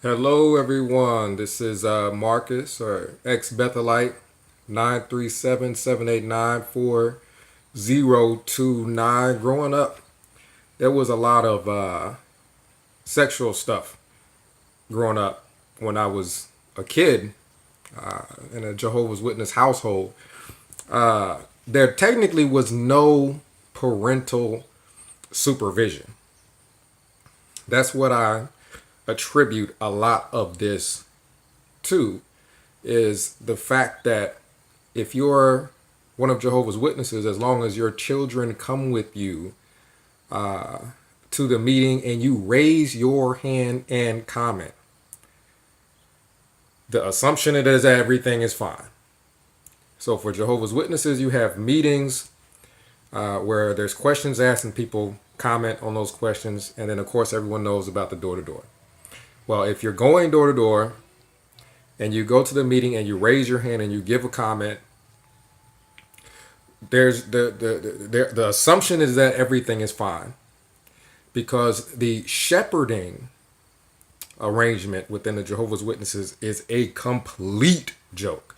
Hello, everyone. This is Marcus or ex Bethelite 937-789-4029. Growing up, there was a lot of sexual stuff growing up when I was a kid in a Jehovah's Witness household. There technically was no parental supervision. That's what I attribute a lot of this to, is the fact that if you're one of Jehovah's Witnesses, as long as your children come with you to the meeting and you raise your hand and comment, the assumption is that everything is fine. So for Jehovah's Witnesses, you have meetings where there's questions asked and people comment on those questions, and then of course everyone knows about the door to door. Well, if you're going door to door and you go to the meeting and you raise your hand and you give a comment, there's the assumption is that everything is fine, because the shepherding arrangement within the Jehovah's Witnesses is a complete joke.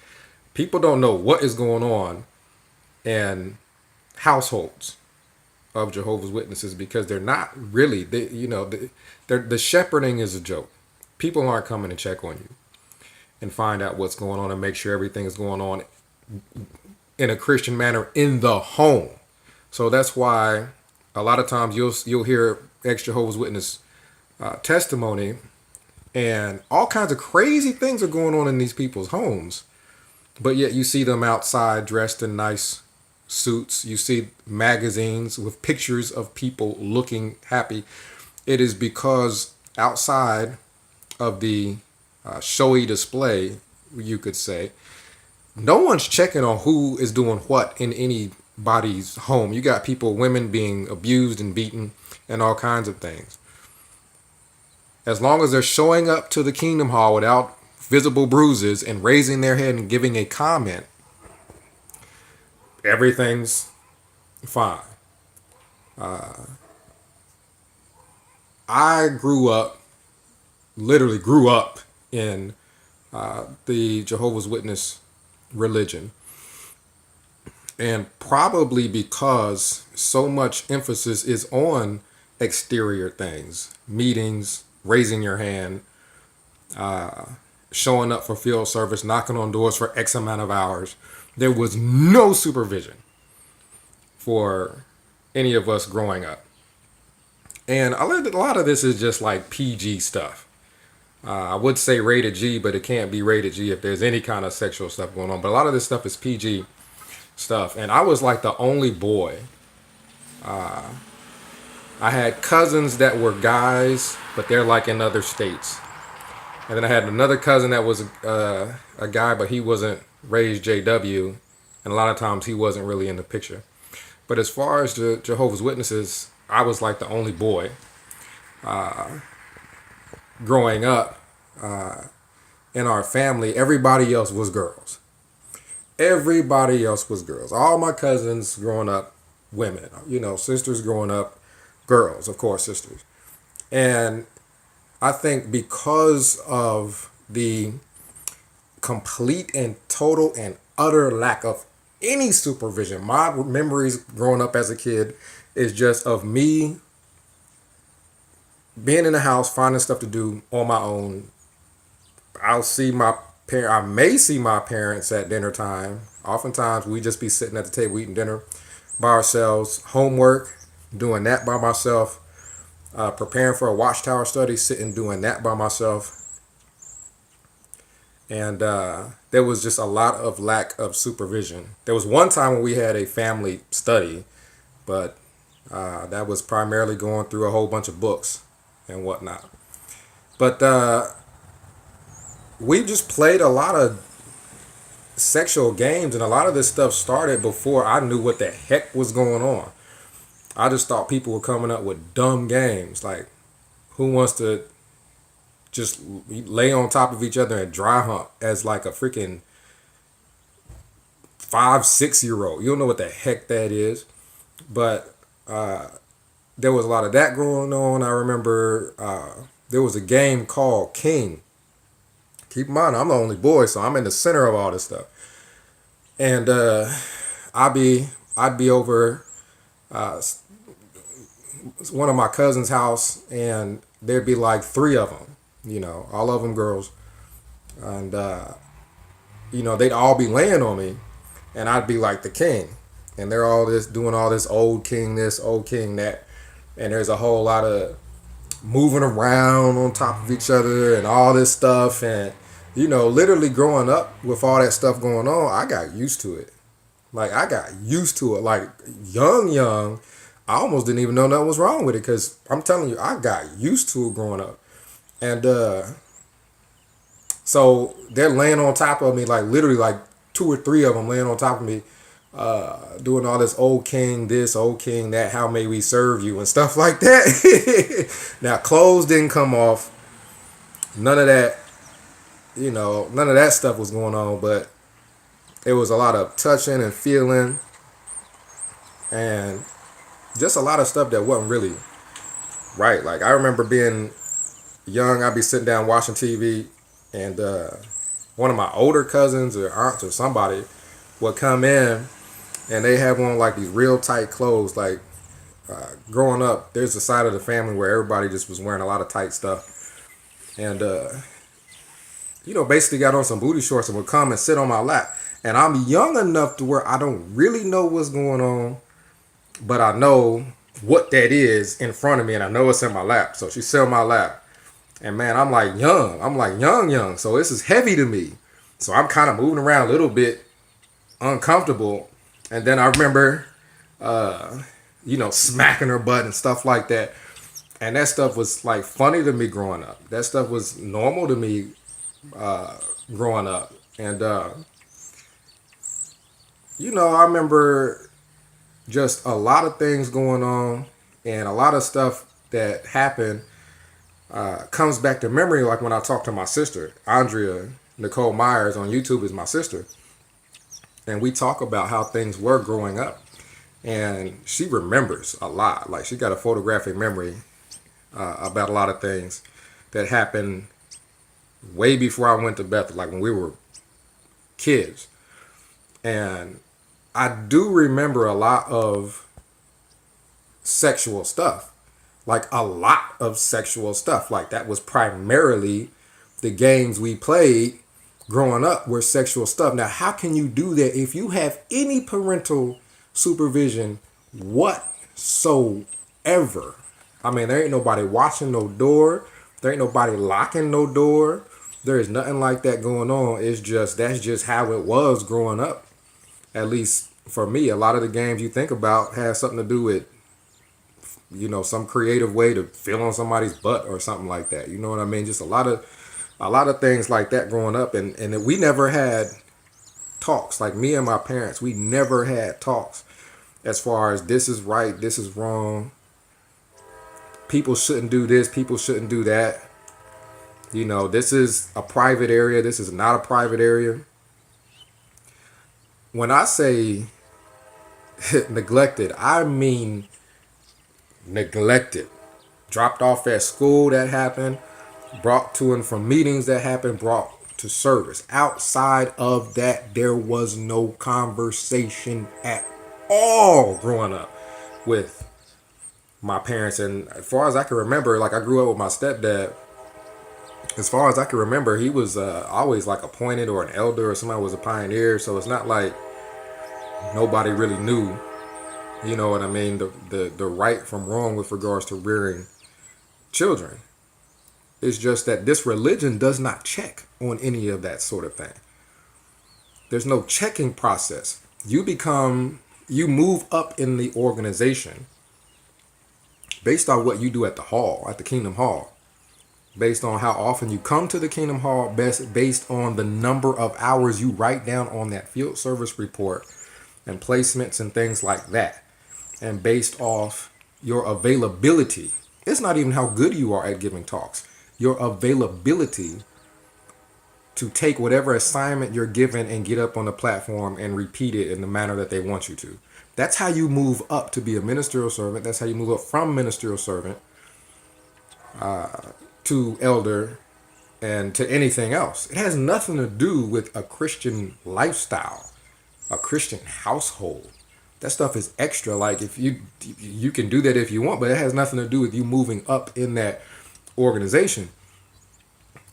People don't know what is going on in households of Jehovah's Witnesses because they're not really, the shepherding is a joke. People aren't coming to check on you and find out what's going on and make sure everything is going on in a Christian manner in the home. So that's why a lot of times you'll hear ex Jehovah's Witness testimony, and all kinds of crazy things are going on in these people's homes, but yet you see them outside dressed in nice suits. You see magazines with pictures of people looking happy. It is because outside of the showy display, you could say, no one's checking on who is doing what in anybody's home. You got women being abused and beaten and all kinds of things. As long as they're showing up to the Kingdom Hall without visible bruises and raising their head and giving a comment, everything's fine. I literally grew up in the Jehovah's Witness religion. And probably because so much emphasis is on exterior things, meetings, raising your hand, showing up for field service, knocking on doors for X amount of hours, there was no supervision for any of us growing up. And a lot of this is just like PG stuff. I would say rated G, but it can't be rated G if there's any kind of sexual stuff going on. But a lot of this stuff is PG stuff. And I was like the only boy. I had cousins that were guys, but they're like in other states. And then I had another cousin that was a guy, but he wasn't raised JW. And a lot of times he wasn't really in the picture. But as far as the Jehovah's Witnesses, I was like the only boy growing up in our family. Everybody else was girls. Everybody else was girls. All my cousins growing up, women. Sisters growing up, girls, of course, sisters. And I think because of the complete and total and utter lack of any supervision, my memories growing up as a kid is just of me being in the house, finding stuff to do on my own. I may see my parents at dinner time. Oftentimes we just be sitting at the table eating dinner by ourselves. Homework, doing that by myself. Preparing for a watchtower study, sitting doing that by myself. And there was just a lot of lack of supervision. There was one time when we had a family study, but that was primarily going through a whole bunch of books and whatnot. But we just played a lot of sexual games, and a lot of this stuff started before I knew what the heck was going on. I just thought people were coming up with dumb games, like who wants to just lay on top of each other and dry hump as like a freaking 5-6-year-old. You don't know what the heck that is. But there was a lot of that going on. I remember there was a game called King. Keep in mind, I'm the only boy, so I'm in the center of all this stuff. And I'd be I'd be over uh, one of my cousin's house, and there'd be like three of them, all of them girls, and they'd all be laying on me, and I'd be like the king, and they're all this doing all this old king this, old king that, and there's a whole lot of moving around on top of each other and all this stuff, and literally growing up with all that stuff going on, I got used to it. Like I got used to it. Like young, I almost didn't even know nothing was wrong with it because I'm telling you, I got used to it growing up. And so they're laying on top of me, like literally like two or three of them laying on top of me, doing all this, old king that, how may we serve you and stuff like that. Now clothes didn't come off, none of that, none of that stuff was going on, but it was a lot of touching and feeling and just a lot of stuff that wasn't really right. Like I remember being young, I'd be sitting down watching TV, and one of my older cousins or aunts or somebody would come in, and they have on like these real tight clothes. Like growing up, there's a side of the family where everybody just was wearing a lot of tight stuff, and basically got on some booty shorts and would come and sit on my lap. And I'm young enough to where I don't really know what's going on, but I know what that is in front of me, and I know it's in my lap. So she sit on my lap, and man, I'm like young. I'm like young. So this is heavy to me. So I'm kind of moving around a little bit, uncomfortable. And then I remember, smacking her butt and stuff like that. And that stuff was like funny to me growing up. That stuff was normal to me growing up. And, I remember just a lot of things going on and a lot of stuff that happened comes back to memory. Like when I talk to my sister, Andrea Nicole Myers on YouTube is my sister. And we talk about how things were growing up. And she remembers a lot. Like she got a photographic memory about a lot of things that happened way before I went to Bethel, like when we were kids. And I do remember a lot of sexual stuff, like a lot of sexual stuff. Like that was primarily the games we played growing up were sexual stuff. Now, how can you do that if you have any parental supervision whatsoever? I mean, there ain't nobody watching no door. There ain't nobody locking no door. There is nothing like that going on. It's just, that's just how it was growing up. At least for me, a lot of the games you think about has something to do with, some creative way to feel on somebody's butt or something like that. You know what I mean? Just a lot of things like that growing up. And we never had talks. Like me and my parents, we never had talks as far as this is right, this is wrong. People shouldn't do this, people shouldn't do that. This is a private area, this is not a private area. When I say neglected, I mean neglected. Dropped off at school, that happened. Brought to and from meetings, that happened. Brought to service. Outside of that, there was no conversation at all growing up with my parents. And as far as I can remember, like I grew up with my stepdad. As far as I can remember, he was always like appointed or an elder or somebody was a pioneer. So it's not like nobody really knew, you know what I mean, the right from wrong with regards to rearing children. It's just that this religion does not check on any of that sort of thing. There's no checking process. You move up in the organization based on what you do at the hall, at the Kingdom Hall. Based on how often you come to the Kingdom Hall, based on the number of hours you write down on that field service report and placements and things like that. And based off your availability. It's not even how good you are at giving talks. Your availability to take whatever assignment you're given and get up on the platform and repeat it in the manner that they want you to. That's how you move up to be a ministerial servant. That's how you move up from ministerial servant to elder and to anything else. It has nothing to do with a Christian lifestyle, a Christian household. That stuff is extra. Like if you can do that if you want, but it has nothing to do with you moving up in that organization.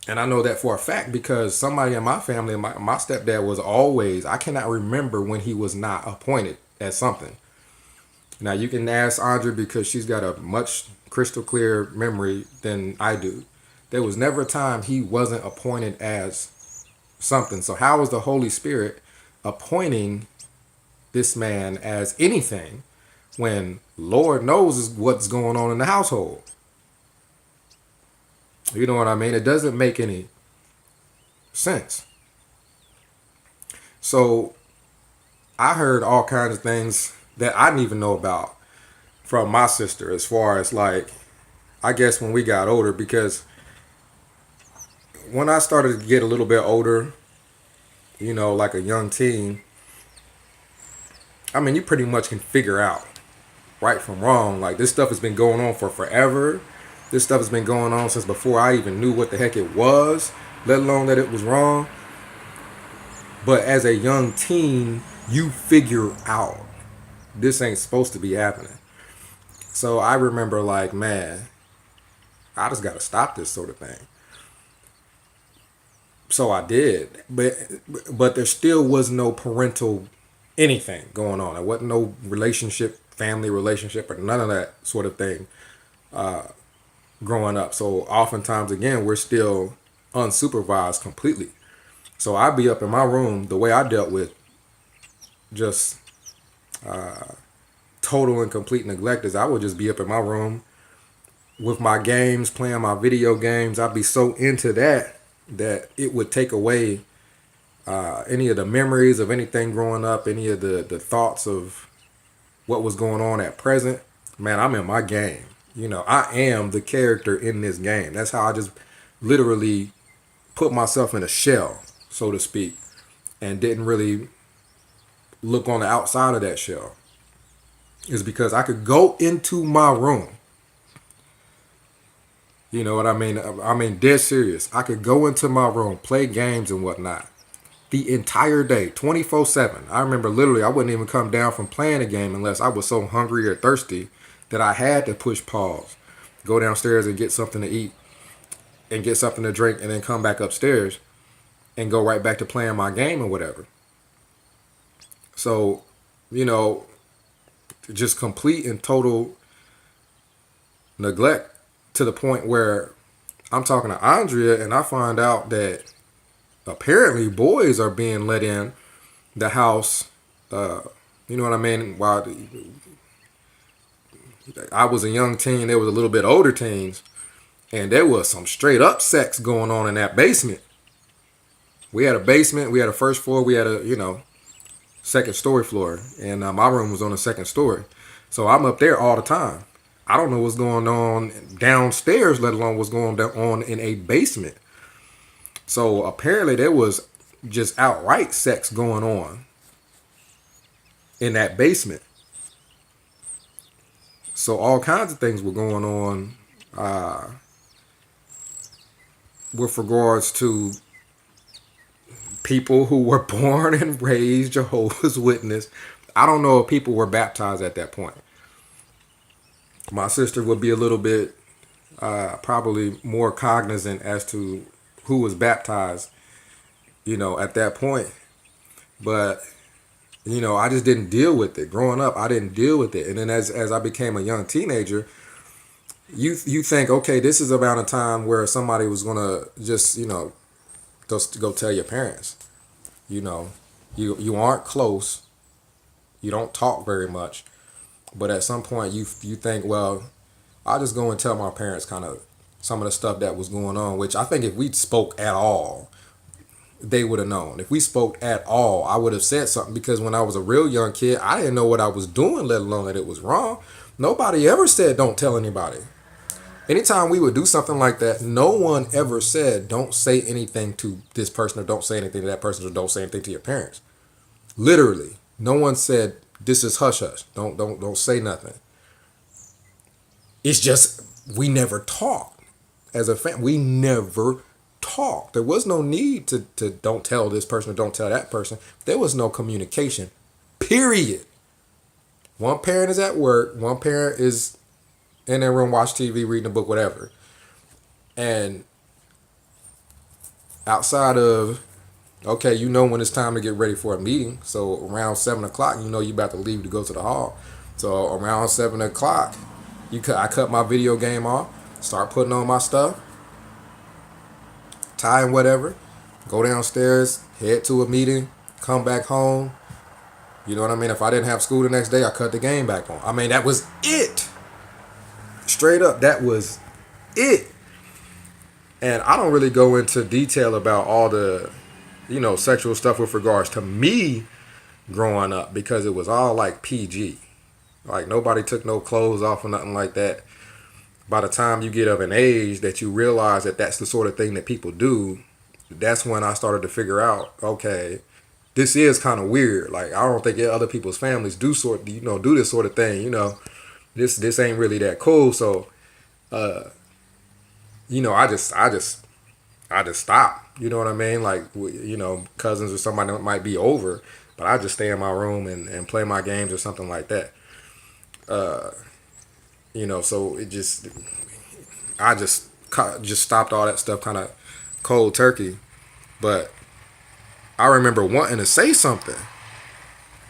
And I know that for a fact because somebody in my family, my stepdad was always, I cannot remember when he was not appointed as something. Now you can ask Andrea because she's got a much crystal clear memory than I do. There was never a time he wasn't appointed as something. So how is the Holy Spirit appointing this man as anything when Lord knows what's going on in the household? You know what I mean? It doesn't make any sense. So I heard all kinds of things that I didn't even know about from my sister as far as like, I guess when we got older, because when I started to get a little bit older, you know, like a young teen, I mean, you pretty much can figure out right from wrong. Like this stuff has been going on for forever. This stuff has been going on since before I even knew what the heck it was, let alone that it was wrong. But as a young teen, you figure out this ain't supposed to be happening. So I remember like, man, I just got to stop this sort of thing. So I did. But there still was no parental anything going on. There wasn't no relationship, family relationship, or none of that sort of thing growing up. So oftentimes, again, we're still unsupervised completely. So I'd be up in my room. The way I dealt with just total and complete neglect is I would just be up in my room with my games, playing my video games. I'd be so into that it would take away any of the memories of anything growing up, any of the thoughts of what was going on at present. Man, I'm in my game. You know, I am the character in this game. That's how I just literally put myself in a shell, so to speak, and didn't really look on the outside of that shell. Is because I could go into my room. You know what I mean? I mean, dead serious. I could go into my room, play games and whatnot the entire day, 24/7. I remember literally I wouldn't even come down from playing a game unless I was so hungry or thirsty that I had to push pause, go downstairs and get something to eat and get something to drink and then come back upstairs and go right back to playing my game or whatever. So, you know, just complete and total neglect to the point where I'm talking to Andrea and I find out that apparently boys are being let in the house. You know what I mean? While I was a young teen, there was a little bit older teens, and there was some straight up sex going on in that basement. We had a basement, we had a first floor, we had a, second story floor, and my room was on the second story. So I'm up there all the time. I don't know what's going on downstairs, let alone what's going on in a basement. So apparently there was just outright sex going on in that basement. So all kinds of things were going on with regards to people who were born and raised Jehovah's Witness. I don't know if people were baptized at that point. My sister would be a little bit probably more cognizant as to who was baptized, at that point. But, I just didn't deal with it. Growing up, I didn't deal with it. And then as I became a young teenager, you think, okay, this is about a time where somebody was going to just, just go tell your parents. You aren't close. You don't talk very much. But at some point you think, well, I'll just go and tell my parents kind of some of the stuff that was going on, which I think if we spoke at all, they would have known. If we spoke at all, I would have said something, because when I was a real young kid, I didn't know what I was doing, let alone that it was wrong. Nobody ever said don't tell anybody. Anytime we would do something like that, no one ever said don't say anything to this person, or don't say anything to that person, or don't say anything to your parents. Literally, no one said this is hush hush. Don't say nothing. It's just we never talked. as a family. We never talked. There was no need to don't tell this person or don't tell that person. There was no communication, period. One parent is at work, one parent is in their room, watch TV, reading a book, whatever. And outside of, okay, you know when it's time to get ready for a meeting. So around 7 o'clock, you know you about to leave to go to the hall. So around 7 o'clock, I cut my video game off, start putting on my stuff, tie and whatever, go downstairs, head to a meeting, come back home. You know what I mean? If I didn't have school the next day, I cut the game back on. I mean, that was it. Straight up, that was it. And I don't really go into detail about all the, sexual stuff with regards to me growing up, because it was all like PG. Like nobody took no clothes off or nothing like that. By the time you get of an age that you realize that that's the sort of thing that people do, that's when I started to figure out, okay, this is kind of weird. Like I don't think other people's families do do this sort of thing. This ain't really that cool. So, I just stopped. You know what I mean? Like cousins or somebody that might be over, but I just stay in my room and play my games or something like that. So I just stopped all that stuff kind of cold turkey. But I remember wanting to say something.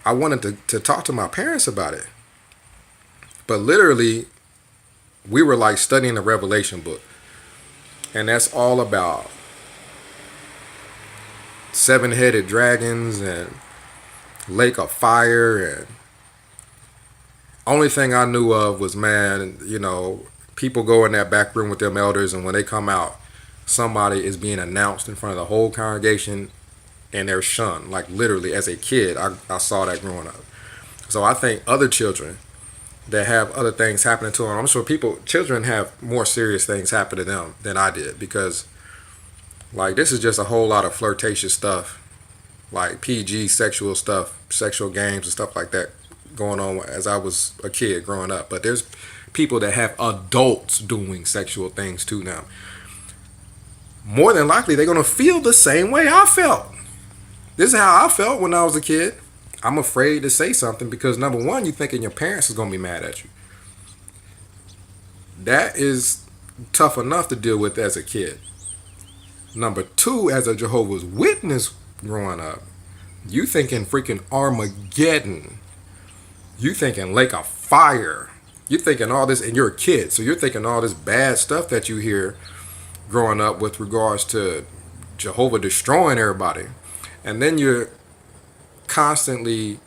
I wanted to talk to my parents about it. But literally, we were like studying the Revelation book. And that's all about 7-headed dragons and lake of fire. And only thing I knew of was, man, people go in that back room with them elders, and when they come out, somebody is being announced in front of the whole congregation, and they're shunned. Like literally, as a kid, I saw that growing up. So I think other children that have other things happening to them, I'm sure children have more serious things happen to them than I did, because like this is just a whole lot of flirtatious stuff, like PG sexual stuff, sexual games and stuff like that going on as I was a kid growing up. But there's people that have adults doing sexual things too now. More than likely, they're going to feel the same way I felt. This is how I felt when I was a kid. I'm afraid to say something because, number one, you're thinking your parents is going to be mad at you. That is tough enough to deal with as a kid. Number two, as a Jehovah's Witness growing up, you thinking freaking Armageddon. You thinking lake of fire. You're thinking all this, and you're a kid, so you're thinking all this bad stuff that you hear growing up with regards to Jehovah destroying everybody. And then you're constantly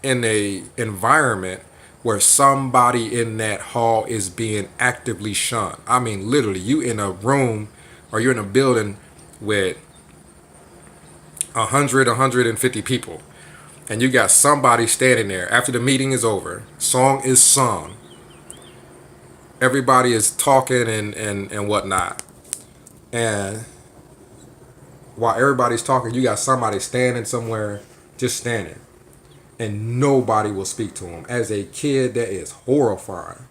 in a environment where somebody in that hall is being actively shunned. I mean, literally, you in a room or you're in a building with 150 people, and you got somebody standing there after the meeting is over, song is sung, everybody is talking and whatnot, and while everybody's talking, you got somebody standing somewhere, just standing, and nobody will speak to him. As a kid, that is horrifying.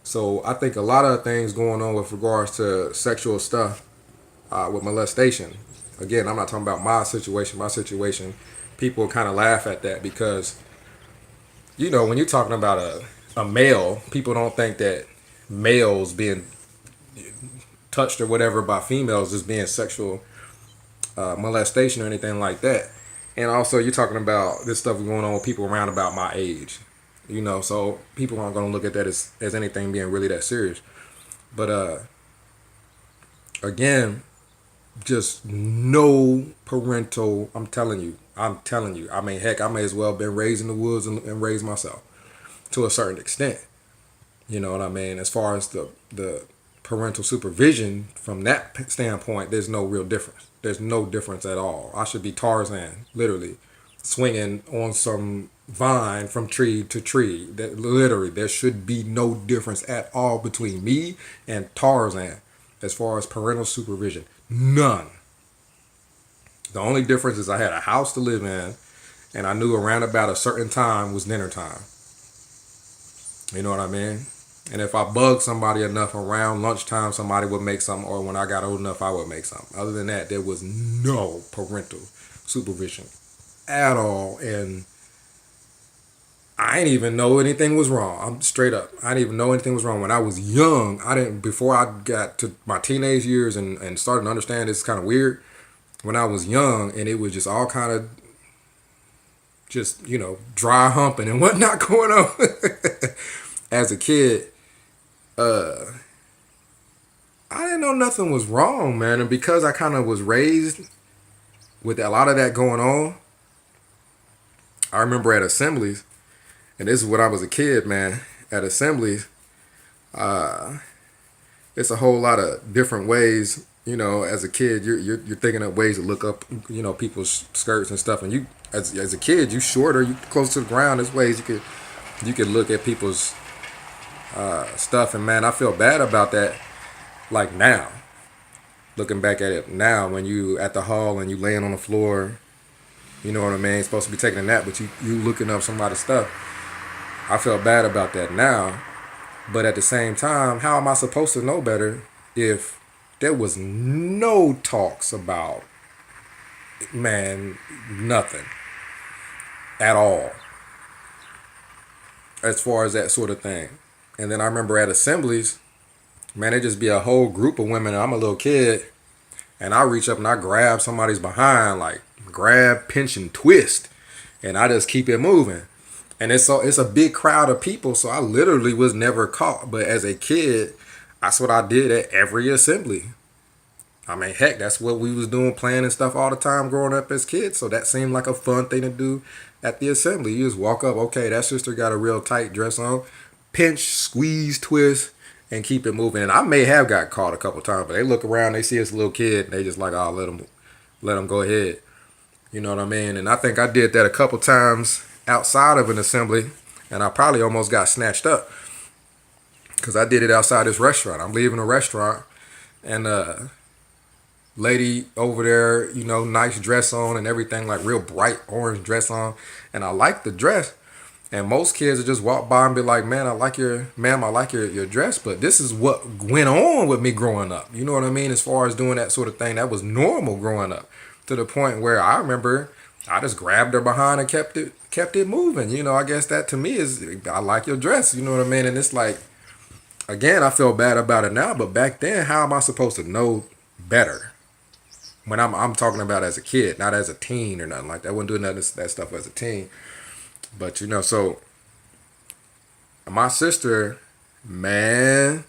So I think a lot of things going on with regards to sexual stuff with molestation. Again, I'm not talking about my situation. My situation, people kind of laugh at that because, when you're talking about a male, people don't think that males being touched or whatever by females is being sexual molestation or anything like that. And also, you're talking about this stuff going on with people around about my age. So people aren't going to look at that as anything being really that serious. But again, just no parental, I'm telling you. I mean, heck, I may as well have been raised in the woods and raised myself to a certain extent. You know what I mean? As far as the parental supervision from that standpoint, there's no real difference. There's no difference at all. I should be Tarzan, literally, swinging on some vine from tree to tree. That literally, there should be no difference at all between me and Tarzan as far as parental supervision. None. The only difference is I had a house to live in, and I knew around about a certain time was dinner time. You know what I mean? And if I bugged somebody enough around lunchtime, somebody would make something, or when I got old enough, I would make something. Other than that, there was no parental supervision at all. And I didn't even know anything was wrong. I'm straight up. I didn't even know anything was wrong. When I was young, before I got to my teenage years and started to understand it's kind of weird, when I was young and it was just all kind of just, dry humping and whatnot going on. As a kid, I didn't know nothing was wrong, man. And because I kind of was raised with a lot of that going on, I remember at assemblies, and this is when I was a kid, man. At assemblies, it's a whole lot of different ways. As a kid, you're thinking of ways to look up, people's skirts and stuff. And you, as a kid, you shorter, you close to the ground. There's ways you could look at people's stuff. And man, I feel bad about that. Like now, looking back at it now, when you at the hall and you laying on the floor, you know what I mean? You're supposed to be taking a nap, but you looking up somebody's stuff. I feel bad about that now. But at the same time, how am I supposed to know better if there was no talks about, man, nothing at all as far as that sort of thing? And then I remember at assemblies, man, it just be a whole group of women. And I'm a little kid, and I reach up and I grab somebody's behind, like grab, pinch, and twist, and I just keep it moving. And it's a big crowd of people, so I literally was never caught. But as a kid, that's what I did at every assembly. I mean, heck, that's what we was doing, playing and stuff all the time growing up as kids. So that seemed like a fun thing to do at the assembly. You just walk up, okay, that sister got a real tight dress on, pinch, squeeze, twist, and keep it moving. And I may have got caught a couple times, but they look around, they see this little kid, and they just like, oh, let them go ahead. You know what I mean? And I think I did that a couple times outside of an assembly, and I probably almost got snatched up because I did it outside this restaurant. I'm leaving a restaurant, and lady over there, nice dress on and everything, like real bright orange dress on, and I like the dress. And most kids would just walk by and be like, ma'am, I like your dress. But this is what went on with me growing up. You know what I mean? As far as doing that sort of thing, that was normal growing up, to the point where I remember I just grabbed her behind and kept it moving. I guess that to me is, I like your dress. You know what I mean? And it's like, again, I feel bad about it now, but back then, how am I supposed to know better? When I'm talking about as a kid, not as a teen or nothing like that. I wasn't doing none of that stuff as a teen. But so my sister, man,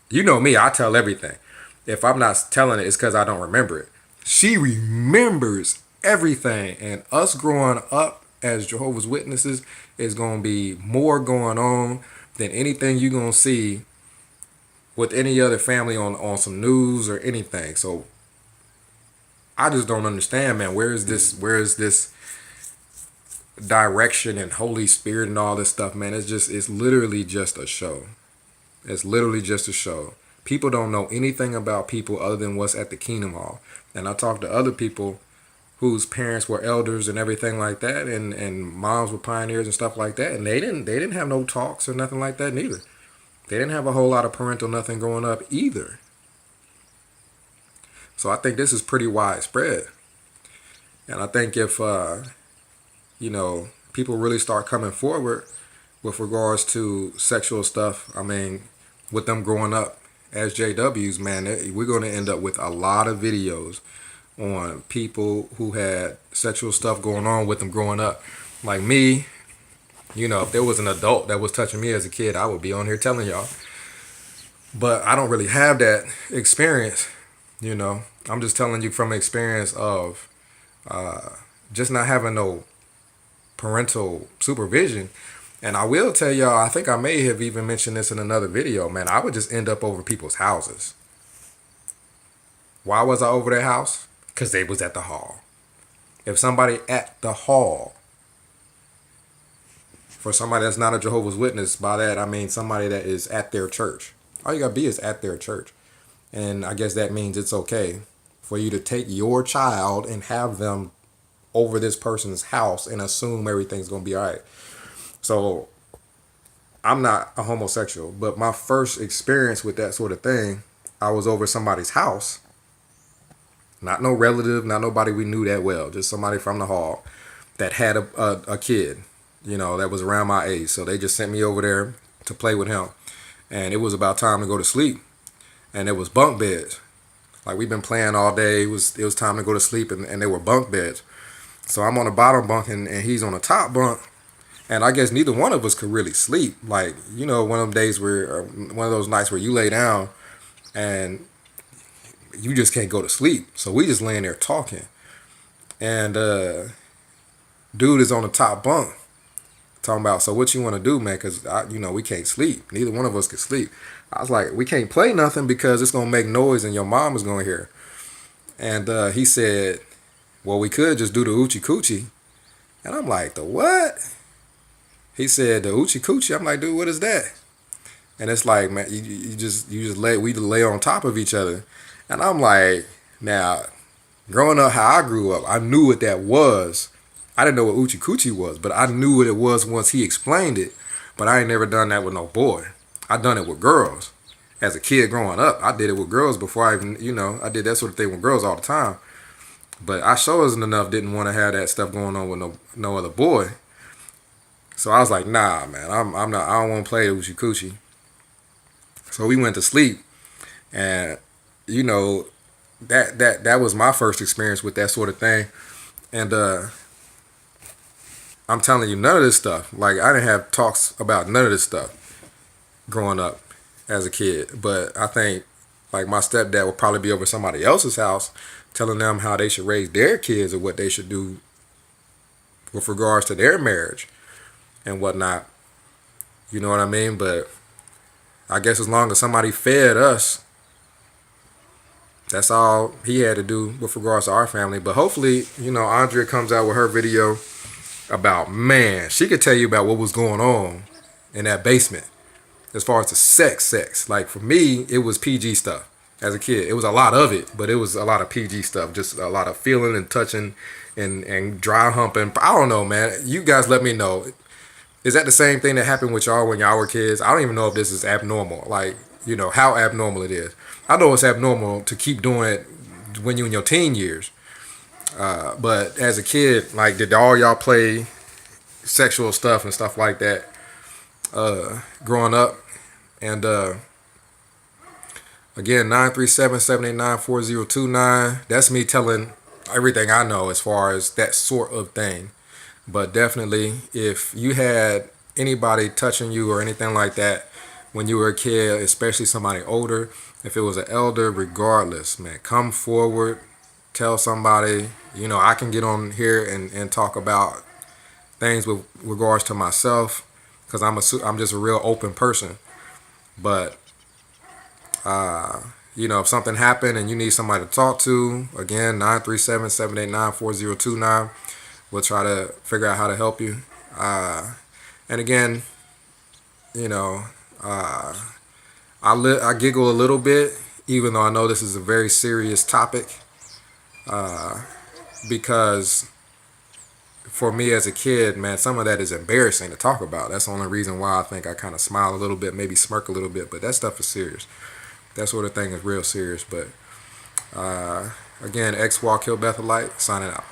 you know me, I tell everything. If I'm not telling it, it's because I don't remember it. She remembers everything. And us growing up as Jehovah's Witnesses is going to be more going on than anything you're going to see with any other family on some news or anything. So I just don't understand, man. Where is this direction and Holy Spirit and all this stuff, man? It's literally just a show. It's literally just a show. People don't know anything about people other than what's at the Kingdom Hall. And I talk to other people whose parents were elders and everything like that, and moms were pioneers and stuff like that, and they didn't have no talks or nothing like that neither. They didn't have a whole lot of parental nothing growing up either. So I think this is pretty widespread. And I think if people really start coming forward with regards to sexual stuff, I mean, with them growing up as JWs, man, we're going to end up with a lot of videos on people who had sexual stuff going on with them growing up. Like me, if there was an adult that was touching me as a kid, I would be on here telling y'all. But I don't really have that experience, I'm just telling you from experience of just not having no parental supervision. And I will tell y'all, I think I may have even mentioned this in another video, man, I would just end up over people's houses. Why was I over their house? Because they was at the hall. If somebody at the hall, for somebody that's not a Jehovah's Witness, by that I mean somebody that is at their church. All you gotta be is at their church. And I guess that means it's okay for you to take your child and have them over this person's house and assume everything's gonna be all right. So I'm not a homosexual, but my first experience with that sort of thing, I was over somebody's house. Not no relative, not nobody we knew that well, just somebody from the hall that had a kid, that was around my age. So they just sent me over there to play with him. And it was about time to go to sleep. And it was bunk beds. Like we've been playing all day. It was time to go to sleep, and they were bunk beds. So I'm on the bottom bunk and he's on the top bunk. And I guess neither one of us could really sleep. Like, one of them days where, one of those nights where you lay down and you just can't go to sleep. So we just laying there talking. And dude is on the top bunk talking about, so what you want to do, man? Because, we can't sleep. Neither one of us could sleep. I was like, we can't play nothing because it's going to make noise and your mom is going to hear. And he said, well, we could just do the oochie coochie. And I'm like, the what? He said, the oochie coochie. I'm like, dude, what is that? And it's like, man, you just lay on top of each other. And I'm like, now, growing up how I grew up, I knew what that was. I didn't know what oochie coochie was, but I knew what it was once he explained it. But I ain't never done that with no boy. I done it with girls. As a kid growing up, I did it with girls before I even, I did that sort of thing with girls all the time. But I sure as enough didn't want to have that stuff going on with no other boy. So I was like, nah, man, I'm not. I don't want to play oochie coochie. So we went to sleep, and that was my first experience with that sort of thing. And I'm telling you, none of this stuff. Like I didn't have talks about none of this stuff growing up as a kid. But I think like my stepdad would probably be over somebody else's house, telling them how they should raise their kids or what they should do with regards to their marriage and whatnot. You know what I mean? But I guess as long as somebody fed us, that's all he had to do with regards to our family. But hopefully, Andrea comes out with her video about, man, she could tell you about what was going on in that basement as far as the sex. Like for me, it was PG stuff as a kid. It was a lot of it, but it was a lot of PG stuff. Just a lot of feeling and touching and dry humping. I don't know, man. You guys let me know. Is that the same thing that happened with y'all when y'all were kids? I don't even know if this is abnormal. Like, how abnormal it is. I know it's abnormal to keep doing it when you're in your teen years. But as a kid, like, did all y'all play sexual stuff and stuff like that growing up? And again, 937-789-4029. That's me telling everything I know as far as that sort of thing. But definitely, if you had anybody touching you or anything like that when you were a kid, especially somebody older, if it was an elder, regardless, man, come forward, tell somebody. I can get on here and talk about things with regards to myself because I'm just a real open person. But if something happened and you need somebody to talk to, again, 937-789-4029. We'll try to figure out how to help you. And again, I giggle a little bit, even though I know this is a very serious topic. Because for me as a kid, man, some of that is embarrassing to talk about. That's the only reason why I think I kind of smile a little bit, maybe smirk a little bit. But that stuff is serious. That sort of thing is real serious. But again, X Walk Kill Bethelite, signing out.